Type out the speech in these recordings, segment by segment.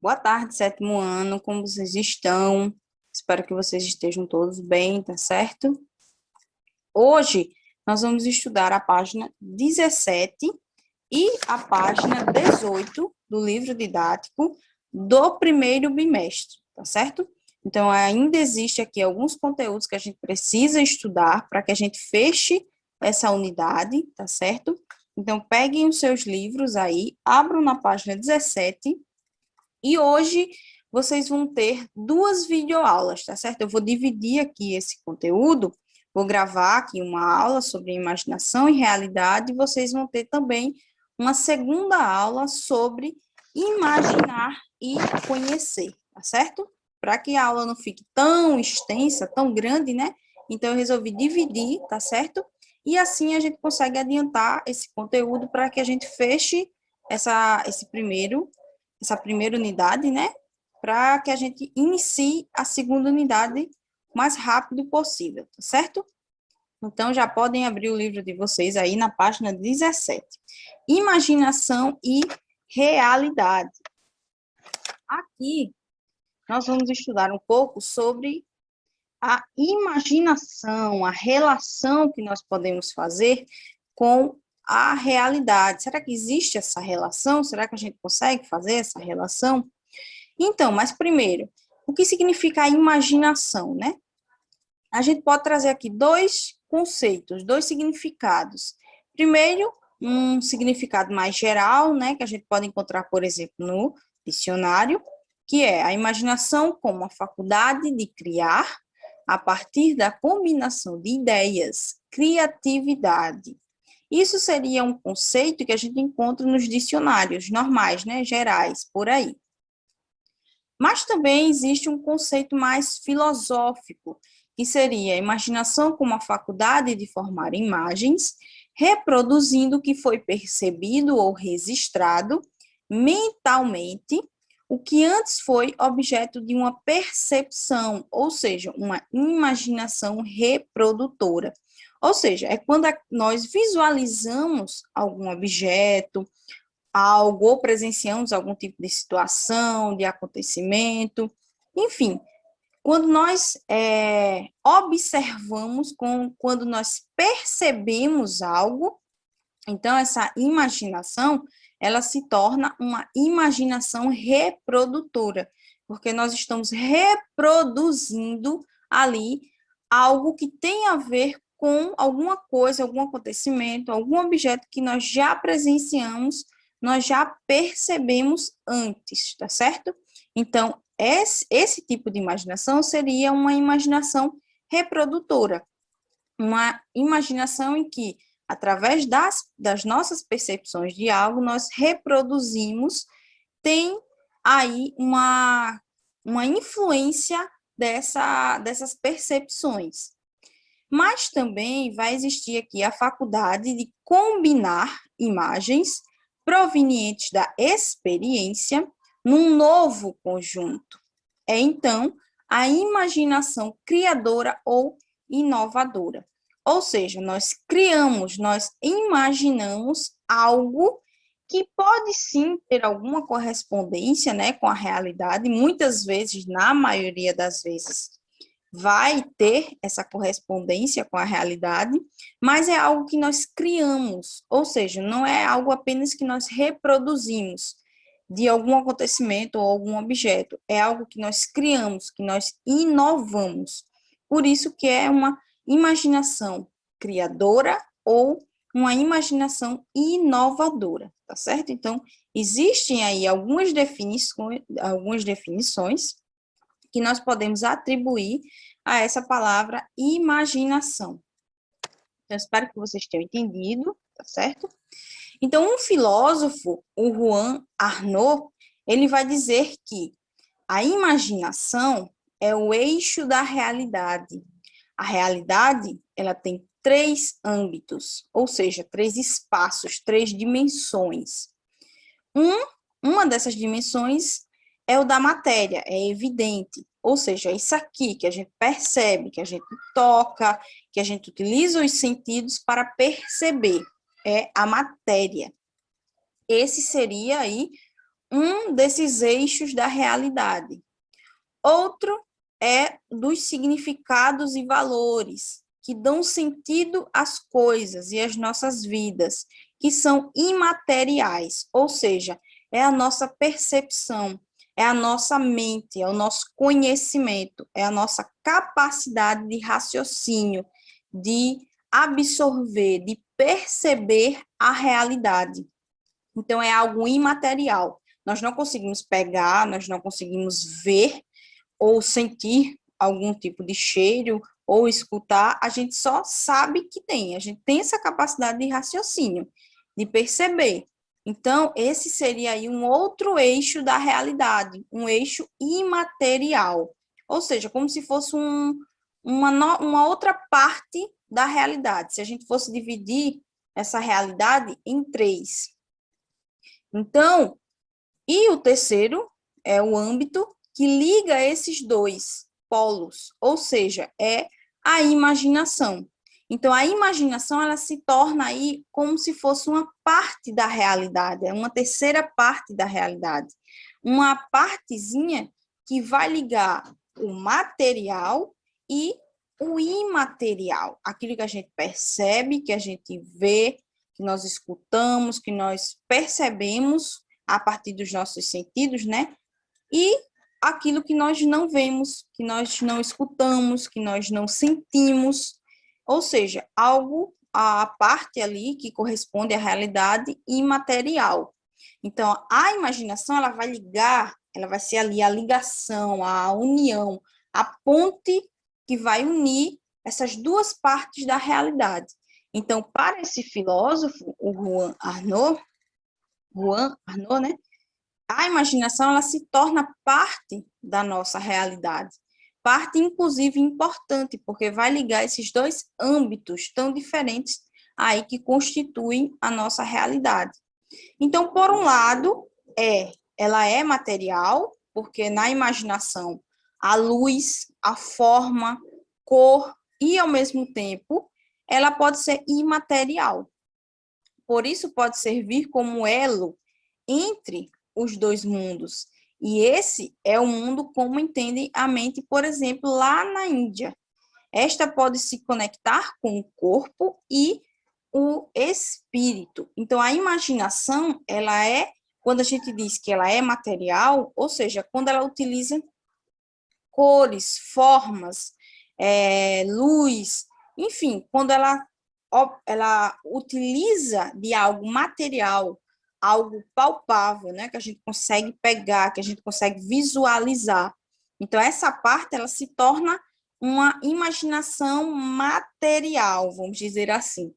Boa tarde, sétimo ano, como vocês estão? Espero que vocês estejam todos bem, tá certo? Hoje nós vamos estudar a página 17 e a página 18 do livro didático do primeiro bimestre, tá certo? Então, ainda existe aqui alguns conteúdos que a gente precisa estudar para que a gente feche essa unidade, tá certo? Então, peguem os seus livros aí, abram na página 17 e hoje vocês vão ter duas videoaulas, tá certo? Eu vou dividir aqui esse conteúdo, vou gravar aqui uma aula sobre imaginação e realidade, e vocês vão ter também uma segunda aula sobre imaginar e conhecer, tá certo? Para que a aula não fique tão extensa, tão grande, né? Então, eu resolvi dividir, tá certo? E assim a gente consegue adiantar esse conteúdo para que a gente feche essa primeira unidade, né? Para que a gente inicie a segunda unidade o mais rápido possível, tá certo? Então, já podem abrir o livro de vocês aí na página 17. Imaginação e realidade. Aqui, nós vamos estudar um pouco sobre a imaginação, a relação que nós podemos fazer com a realidade. Será que existe essa relação? Será que a gente consegue fazer essa relação? Então, mas primeiro, o que significa a imaginação, né? A gente pode trazer aqui dois conceitos, dois significados. Primeiro, um significado mais geral, né, que a gente pode encontrar, por exemplo, no dicionário, que é a imaginação como a faculdade de criar a partir da combinação de ideias, criatividade. Isso seria um conceito que a gente encontra nos dicionários normais, né, gerais, por aí. Mas também existe um conceito mais filosófico, que seria a imaginação como a faculdade de formar imagens, reproduzindo o que foi percebido ou registrado mentalmente, o que antes foi objeto de uma percepção, ou seja, uma imaginação reprodutora. Ou seja, é quando nós visualizamos algum objeto, algo, ou presenciamos algum tipo de situação, de acontecimento, enfim, quando nós observamos, quando nós percebemos algo, então essa imaginação, ela se torna uma imaginação reprodutora, porque nós estamos reproduzindo ali algo que tem a ver com alguma coisa, algum acontecimento, algum objeto que nós já presenciamos, nós já percebemos antes, tá certo? Então, esse tipo de imaginação seria uma imaginação reprodutora, uma imaginação em que, através das nossas percepções de algo, nós reproduzimos, tem aí uma influência dessas percepções. Mas também vai existir aqui a faculdade de combinar imagens provenientes da experiência num novo conjunto. É então a imaginação criadora ou inovadora. Ou seja, nós criamos, nós imaginamos algo que pode sim ter alguma correspondência, né, com a realidade, muitas vezes, na maioria das vezes, vai ter essa correspondência com a realidade, mas é algo que nós criamos, ou seja, não é algo apenas que nós reproduzimos de algum acontecimento ou algum objeto, é algo que nós criamos, que nós inovamos. Por isso que é uma imaginação criadora ou uma imaginação inovadora, tá certo? Então, existem aí algumas definições que nós podemos atribuir a essa palavra imaginação. Então, espero que vocês tenham entendido, tá certo? Então, um filósofo, o Juan Arnaud, ele vai dizer que a imaginação é o eixo da realidade. A realidade, ela tem três âmbitos, ou seja, três espaços, três dimensões. Uma dessas dimensões é o da matéria, é evidente. Ou seja, isso aqui que a gente percebe, que a gente toca, que a gente utiliza os sentidos para perceber, é a matéria. Esse seria aí um desses eixos da realidade. Outro é dos significados e valores que dão sentido às coisas e às nossas vidas, que são imateriais, ou seja, é a nossa percepção, é a nossa mente, é o nosso conhecimento, é a nossa capacidade de raciocínio, de absorver, de perceber a realidade. Então, é algo imaterial. Nós não conseguimos pegar, nós não conseguimos ver ou sentir algum tipo de cheiro ou escutar, a gente só sabe que tem, a gente tem essa capacidade de raciocínio, de perceber. Então, esse seria aí um outro eixo da realidade, um eixo imaterial, ou seja, como se fosse uma outra parte da realidade, se a gente fosse dividir essa realidade em três. Então, e o terceiro é o âmbito que liga esses dois polos, ou seja, é a imaginação. Então, a imaginação, ela se torna aí como se fosse uma parte da realidade, é uma terceira parte da realidade. Uma partezinha que vai ligar o material e o imaterial, aquilo que a gente percebe, que a gente vê, que nós escutamos, que nós percebemos a partir dos nossos sentidos, né? E aquilo que nós não vemos, que nós não escutamos, que nós não sentimos, ou seja, algo, a parte ali que corresponde à realidade imaterial. Então, a imaginação, ela vai ligar, ela vai ser ali a ligação, a união, a ponte que vai unir essas duas partes da realidade. Então, para esse filósofo, o Juan Arnaud, né? A imaginação ela se torna parte da nossa realidade, parte inclusive importante, porque vai ligar esses dois âmbitos tão diferentes aí que constituem a nossa realidade. Então, por um lado, ela é material, porque na imaginação a luz, a forma, cor e ao mesmo tempo ela pode ser imaterial. Por isso pode servir como elo entre os dois mundos. E esse é o mundo como entende a mente, por exemplo, lá na Índia. Esta pode se conectar com o corpo e o espírito. Então, a imaginação, ela é, quando a gente diz que ela é material, ou seja, quando ela utiliza cores, formas, luz, enfim, quando ela utiliza de algo material, algo palpável, né, que a gente consegue pegar, que a gente consegue visualizar. Então, essa parte, ela se torna uma imaginação material, vamos dizer assim.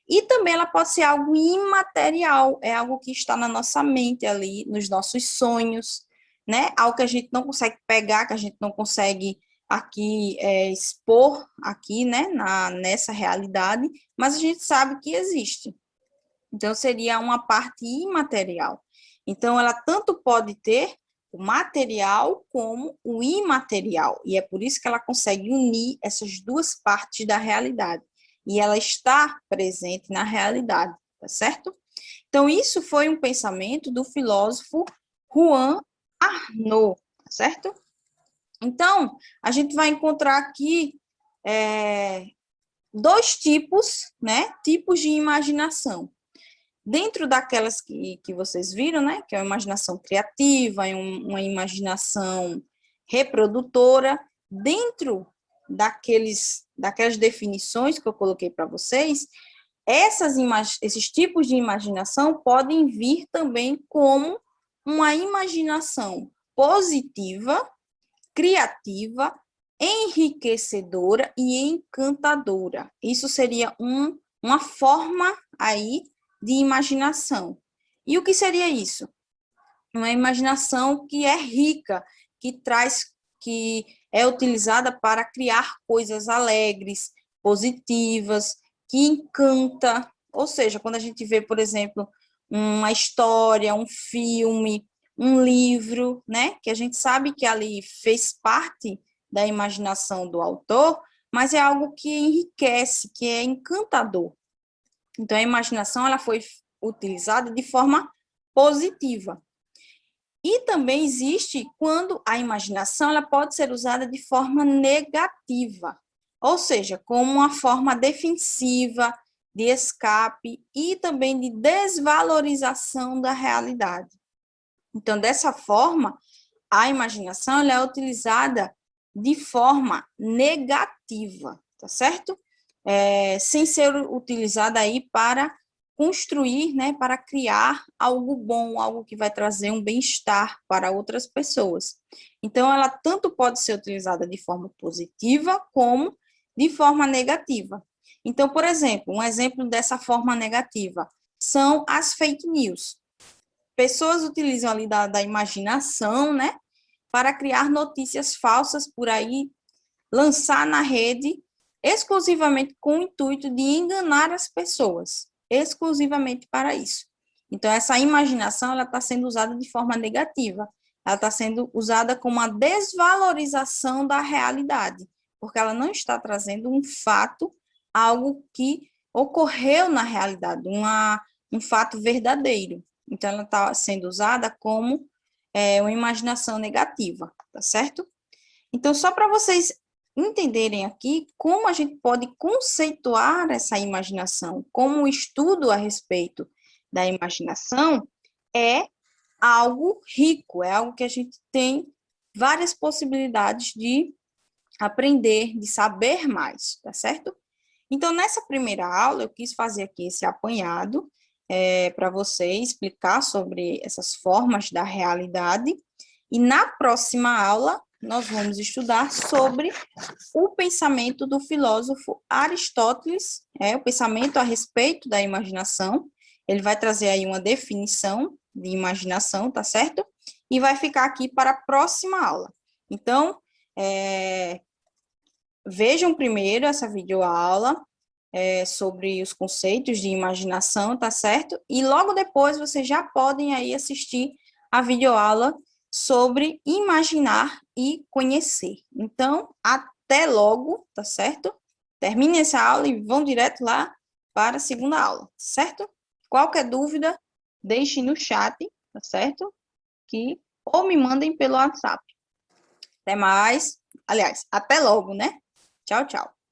E também ela pode ser algo imaterial, é algo que está na nossa mente ali, nos nossos sonhos, né? Algo que a gente não consegue pegar, que a gente não consegue aqui expor aqui, né, nessa realidade, mas a gente sabe que existe. Então, seria uma parte imaterial. Então, ela tanto pode ter o material como o imaterial, e é por isso que ela consegue unir essas duas partes da realidade. E ela está presente na realidade, tá certo? Então, isso foi um pensamento do filósofo Juan Arnaud, tá certo? Então, a gente vai encontrar aqui dois tipos, né? Tipos de imaginação. Dentro daquelas que vocês viram, né? Que é uma imaginação criativa, uma imaginação reprodutora, dentro daquelas definições que eu coloquei para vocês, esses tipos de imaginação podem vir também como uma imaginação positiva, criativa, enriquecedora e encantadora. Isso seria uma forma aí de imaginação. E o que seria isso? Uma imaginação que é rica, que é utilizada para criar coisas alegres, positivas, que encanta. Ou seja, quando a gente vê, por exemplo, uma história, um filme, um livro, né, que a gente sabe que ali fez parte da imaginação do autor, mas é algo que enriquece, que é encantador. Então, a imaginação ela foi utilizada de forma positiva. E também existe quando a imaginação ela pode ser usada de forma negativa, ou seja, como uma forma defensiva, de escape e também de desvalorização da realidade. Então, dessa forma, a imaginação ela é utilizada de forma negativa, tá certo? Sem ser utilizada aí para construir, né, para criar algo bom, algo que vai trazer um bem-estar para outras pessoas. Então, ela tanto pode ser utilizada de forma positiva como de forma negativa. Então, por exemplo, um exemplo dessa forma negativa são as fake news. Pessoas utilizam ali da imaginação, né, para criar notícias falsas por aí, lançar na rede exclusivamente com o intuito de enganar as pessoas, exclusivamente para isso. Então, essa imaginação ela está sendo usada de forma negativa, ela está sendo usada como uma desvalorização da realidade, porque ela não está trazendo um fato, algo que ocorreu na realidade, um fato verdadeiro. Então, ela está sendo usada como uma imaginação negativa, tá certo? Então, só para vocês entenderem aqui como a gente pode conceituar essa imaginação, como o estudo a respeito da imaginação é algo rico, é algo que a gente tem várias possibilidades de aprender, de saber mais, tá certo? Então, nessa primeira aula, eu quis fazer aqui esse apanhado para você explicar sobre essas formas da realidade, e na próxima aula, nós vamos estudar sobre o pensamento do filósofo Aristóteles, o pensamento a respeito da imaginação. Ele vai trazer aí uma definição de imaginação, tá certo? E vai ficar aqui para a próxima aula. Então, vejam primeiro essa videoaula sobre os conceitos de imaginação, tá certo? E logo depois vocês já podem aí assistir a videoaula sobre imaginar e conhecer. Então, até logo, tá certo? Terminem essa aula e vão direto lá para a segunda aula, certo? Qualquer dúvida, deixe no chat, tá certo? Ou me mandem pelo WhatsApp. Até mais. Aliás, até logo, né? Tchau, tchau.